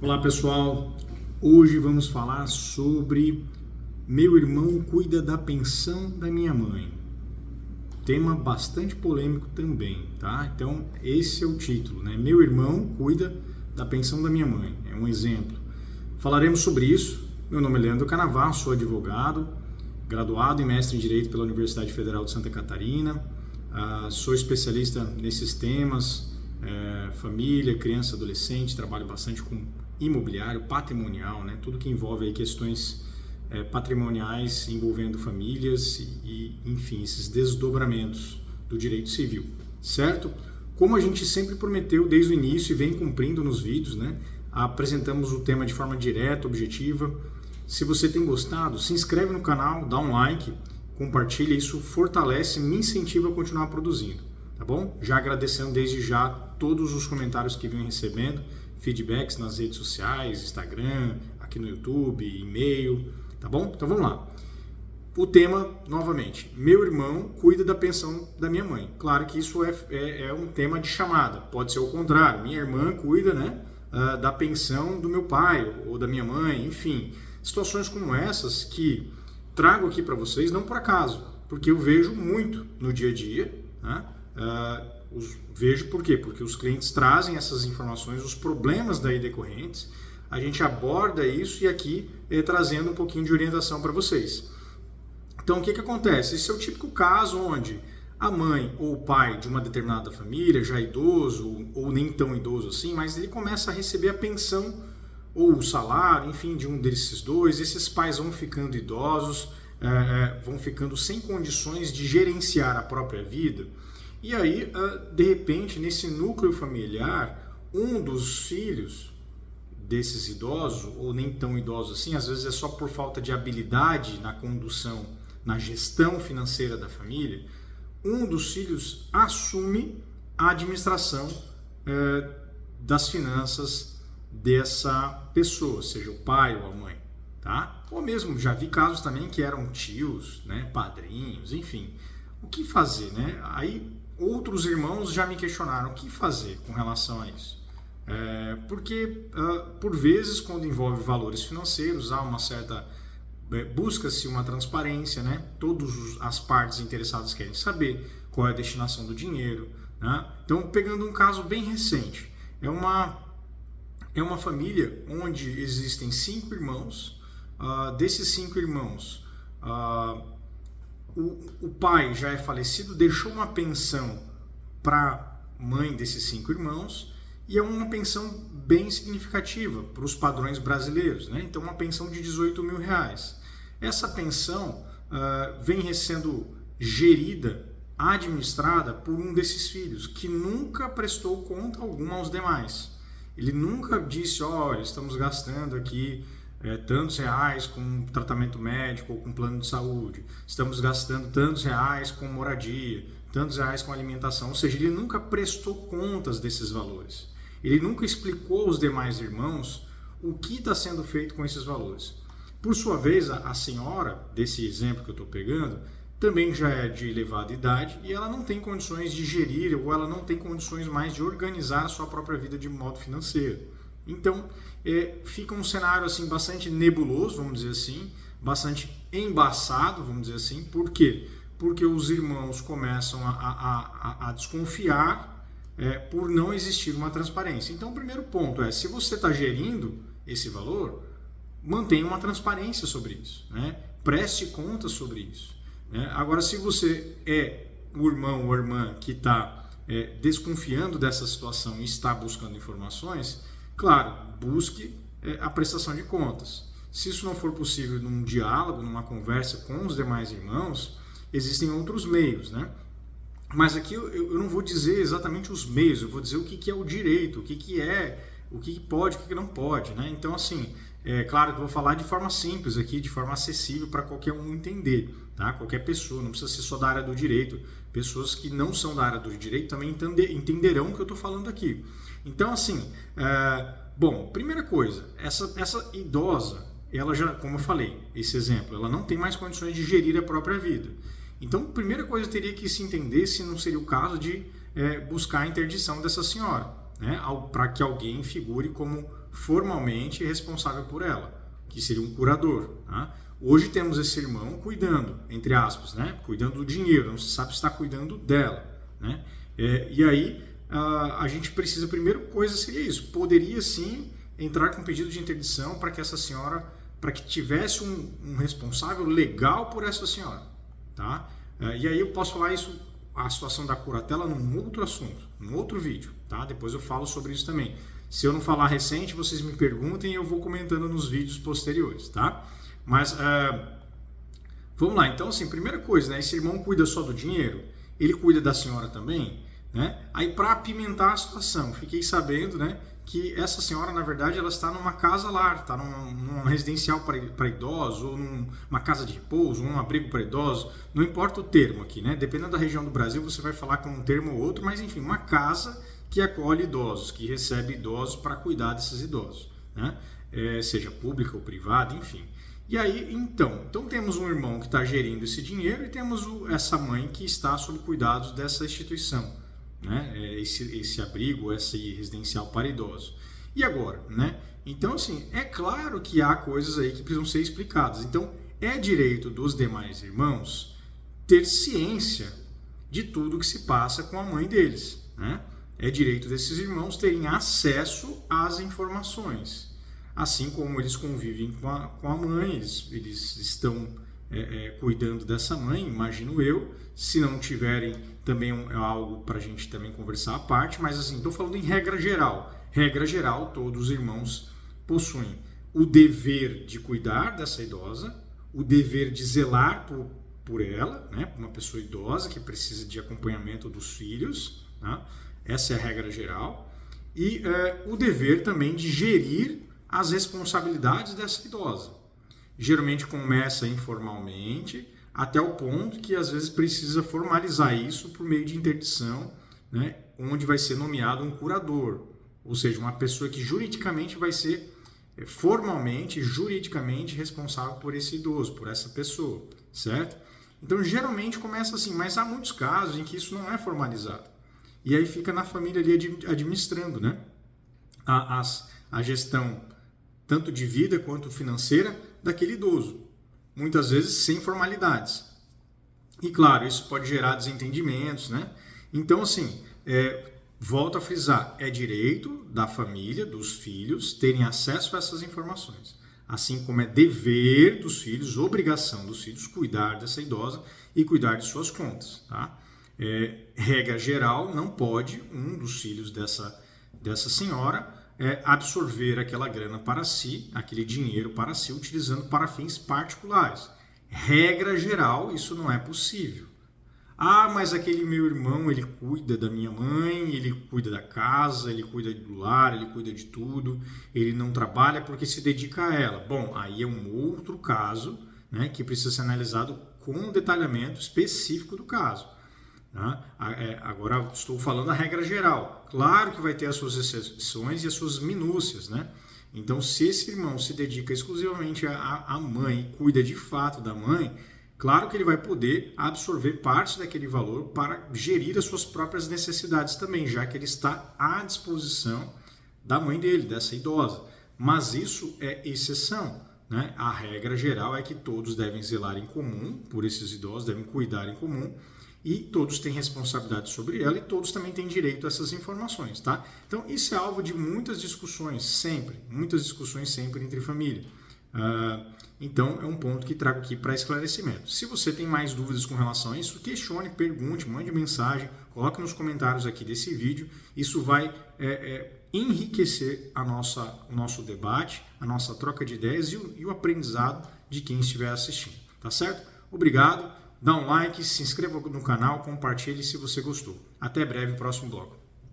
Olá pessoal, hoje vamos falar sobre meu irmão cuida da pensão da minha mãe. Tema bastante polêmico também, tá? Então esse é o título, né? Meu irmão cuida da pensão da minha mãe, é um exemplo. Falaremos sobre isso. Meu nome é Leandro Canavar, sou advogado, graduado e mestre em Direito pela Universidade Federal de Santa Catarina. Sou especialista nesses temas, família, criança, adolescente, trabalho bastante com imobiliário, patrimonial, né? Tudo que envolve aí questões patrimoniais envolvendo famílias e, enfim, esses desdobramentos do direito civil, certo? Como a gente sempre prometeu desde o início e vem cumprindo nos vídeos, né? Apresentamos o tema de forma direta, objetiva. Se você tem gostado, se inscreve no canal, dá um like, compartilha, isso fortalece, me incentiva a continuar produzindo, tá bom? Já agradecendo desde já todos os comentários que venho recebendo, feedbacks nas redes sociais, Instagram, aqui no YouTube, e-mail, tá bom? Então vamos lá. O tema, novamente, meu irmão cuida da pensão da minha mãe. Claro que isso é um tema de chamada, pode ser o contrário, minha irmã cuida, né, da pensão do meu pai ou da minha mãe, enfim, situações como essas que trago aqui para vocês não por acaso, porque eu vejo muito no dia a dia, né? Vejo por quê? Porque os clientes trazem essas informações, os problemas daí decorrentes, a gente aborda isso e aqui trazendo um pouquinho de orientação para vocês. Então o que acontece? Esse é o típico caso onde a mãe ou o pai de uma determinada família, já idoso ou nem tão idoso assim, mas ele começa a receber a pensão ou o salário, enfim, de um desses dois, esses pais vão ficando idosos, vão ficando sem condições de gerenciar a própria vida. E aí, de repente, nesse núcleo familiar, um dos filhos desses idosos, ou nem tão idosos assim, às vezes é só por falta de habilidade na condução, na gestão financeira da família, um dos filhos assume a administração das finanças dessa pessoa, seja o pai ou a mãe, tá? Ou mesmo, já vi casos também que eram tios, né, padrinhos, enfim. O que fazer, né? Aí outros irmãos já me questionaram o que fazer com relação a isso. Porque, por vezes, quando envolve valores financeiros, há uma certa... busca-se uma transparência, né? Todas as partes interessadas querem saber qual é a destinação do dinheiro, né? Então, pegando um caso bem recente, é uma família onde existem 5 irmãos. Desses 5 irmãos, o pai já é falecido, deixou uma pensão para a mãe desses 5 irmãos, e é uma pensão bem significativa para os padrões brasileiros, né? Então, uma pensão de R$18 mil. Essa pensão vem sendo gerida, administrada por um desses filhos, que nunca prestou conta alguma aos demais. Ele nunca disse, olha, estamos gastando aqui tantos reais com tratamento médico ou com plano de saúde, estamos gastando tantos reais com moradia, tantos reais com alimentação, ou seja, ele nunca prestou contas desses valores. Ele nunca explicou aos demais irmãos o que está sendo feito com esses valores. Por sua vez, a senhora, desse exemplo que eu estou pegando, também já é de elevada idade e ela não tem condições de gerir ou ela não tem condições mais de organizar a sua própria vida de modo financeiro. Então, fica um cenário assim, bastante nebuloso, vamos dizer assim, bastante embaçado, vamos dizer assim. Por quê? Porque os irmãos começam a desconfiar por não existir uma transparência. Então, o primeiro ponto é, se você está gerindo esse valor, mantenha uma transparência sobre isso, né? Preste conta sobre isso. Agora, se você é o irmão ou a irmã que está desconfiando dessa situação e está buscando informações, claro, busque a prestação de contas. Se isso não for possível num diálogo, numa conversa com os demais irmãos, existem outros meios, né? Mas aqui eu não vou dizer exatamente os meios, eu vou dizer o que é o direito, o que pode, o que não pode, né? Então, assim, claro que eu vou falar de forma simples aqui, de forma acessível para qualquer um entender, tá? Qualquer pessoa, não precisa ser só da área do direito. Pessoas que não são da área do direito também entenderão o que eu estou falando aqui. Então, assim, bom, primeira coisa, essa idosa, ela já, como eu falei, esse exemplo, ela não tem mais condições de gerir a própria vida. Então, primeira coisa, teria que se entender se não seria o caso de buscar a interdição dessa senhora. né, para que alguém figure como formalmente responsável por ela, que seria um curador. Tá? Hoje temos esse irmão cuidando, entre aspas, né, cuidando do dinheiro, não se sabe se está cuidando dela. Né? E aí a gente precisa, a primeira coisa seria isso, poderia sim entrar com pedido de interdição para que essa senhora, para que tivesse um responsável legal por essa senhora. Tá? E aí eu posso falar isso, a situação da curatela, num outro assunto, num outro vídeo. Tá? Depois eu falo sobre isso também. Se eu não falar recente, vocês me perguntem e eu vou comentando nos vídeos posteriores. Tá? Mas vamos lá. Então, assim, primeira coisa, né? Esse irmão cuida só do dinheiro? Ele cuida da senhora também? Né? Aí, para apimentar a situação, fiquei sabendo, né, que essa senhora, na verdade, ela está numa casa-lar, está numa residencial para idosos, ou numa casa de repouso, ou um abrigo para idosos, não importa o termo aqui, né? Dependendo da região do Brasil, você vai falar com um termo ou outro, mas enfim, uma casa que acolhe idosos, que recebe idosos para cuidar desses idosos, né? Seja pública ou privada, enfim. E aí, então temos um irmão que está gerindo esse dinheiro e temos essa mãe que está sob cuidados dessa instituição, né? Esse abrigo, esse residencial para idosos. E agora, né? Então, assim, é claro que há coisas aí que precisam ser explicadas. Então, é direito dos demais irmãos ter ciência de tudo que se passa com a mãe deles, né? É direito desses irmãos terem acesso às informações. Assim como eles convivem com a mãe, eles estão cuidando dessa mãe, imagino eu. Se não tiverem, também é algo para a gente também conversar à parte, mas assim, estou falando em regra geral. Regra geral, todos os irmãos possuem o dever de cuidar dessa idosa, o dever de zelar por ela, né? Uma pessoa idosa que precisa de acompanhamento dos filhos, tá? Essa é a regra geral. E o dever também de gerir as responsabilidades dessa idosa. Geralmente começa informalmente, até o ponto que às vezes precisa formalizar isso por meio de interdição, né, onde vai ser nomeado um curador, ou seja, uma pessoa que juridicamente vai ser formalmente, juridicamente responsável por esse idoso, por essa pessoa, certo? Então geralmente começa assim, mas há muitos casos em que isso não é formalizado. E aí fica na família ali administrando, né, a gestão tanto de vida quanto financeira daquele idoso, muitas vezes sem formalidades. E claro, isso pode gerar desentendimentos, né? Então, assim, volto a frisar, é direito da família, dos filhos, terem acesso a essas informações. Assim como é dever dos filhos, obrigação dos filhos, cuidar dessa idosa e cuidar de suas contas, tá? Regra geral, não pode um dos filhos dessa senhora absorver aquela grana para si, aquele dinheiro para si, utilizando para fins particulares. Regra geral, isso não é possível. Ah, mas aquele meu irmão, ele cuida da minha mãe, ele cuida da casa, ele cuida do lar, ele cuida de tudo, ele não trabalha porque se dedica a ela. Bom, aí é um outro caso, né, que precisa ser analisado com um detalhamento específico do caso. Agora estou falando a regra geral. Claro que vai ter as suas exceções e as suas minúcias, né? Então, se esse irmão se dedica exclusivamente à mãe e cuida de fato da mãe, claro que ele vai poder absorver parte daquele valor para gerir as suas próprias necessidades também, já que ele está à disposição da mãe dele, dessa idosa. Mas isso é exceção, né? A regra geral é que todos devem zelar em comum por esses idosos, devem cuidar em comum, e todos têm responsabilidade sobre ela e todos também têm direito a essas informações, tá? Então, isso é alvo de muitas discussões sempre entre família. Então, é um ponto que trago aqui para esclarecimento. Se você tem mais dúvidas com relação a isso, questione, pergunte, mande mensagem, coloque nos comentários aqui desse vídeo. Isso vai enriquecer o nosso debate, a nossa troca de ideias e o aprendizado de quem estiver assistindo, tá certo? Obrigado. Dá um like, se inscreva no canal, compartilhe se você gostou. Até breve, próximo bloco.